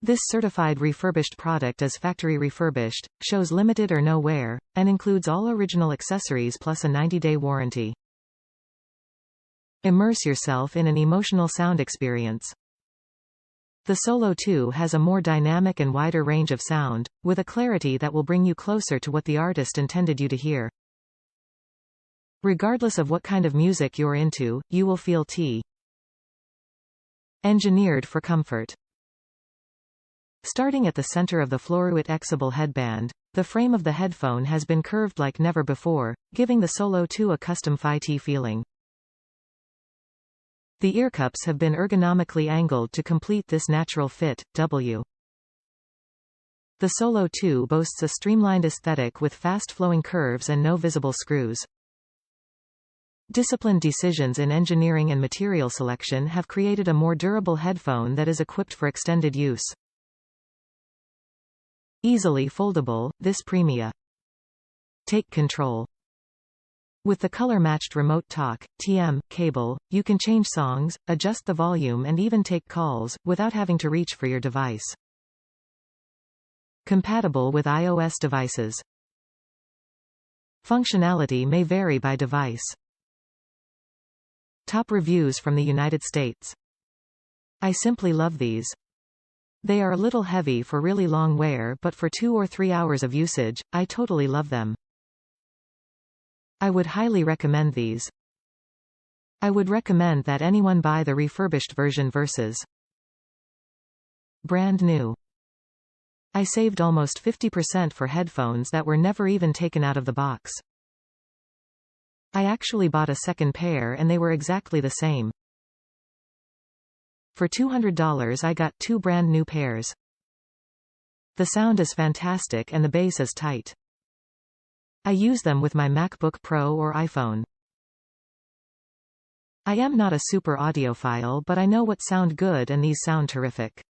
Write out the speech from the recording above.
This certified refurbished product is factory refurbished, shows limited or no wear, and includes all original accessories plus a 90-day warranty. Immerse yourself in an emotional sound experience. The Solo 2 has a more dynamic and wider range of sound, with a clarity that will bring you closer to what the artist intended you to hear. Regardless of what kind of music you're into, you will feel engineered for comfort. Starting at the center of the Fluoruit exible headband, the frame of the headphone has been curved like never before, giving the Solo 2 a custom Phi-T feeling. The earcups have been ergonomically angled to complete this natural fit. The Solo 2 boasts a streamlined aesthetic with fast-flowing curves and no visible screws. Disciplined decisions in engineering and material selection have created a more durable headphone that is equipped for extended use. Easily foldable, this premiu take control. With the color-matched remote talk cable, you can change songs, adjust the volume and even take calls, without having to reach for your device. Compatible with iOS devices. Functionality may vary by device. Top reviews from the United States. I simply love these. They are a little heavy for really long wear, but for 2 or 3 hours of usage, I totally love them. I would highly recommend these. I would recommend that anyone buy the refurbished version versus brand new. I saved almost 50% for headphones that were never even taken out of the box. I actually bought a second pair and they were exactly the same. For $200 I got 2 brand new pairs. The sound is fantastic and the bass is tight. I use them with my MacBook Pro or iPhone. I am not a super audiophile, but I know what sound good and these sound terrific.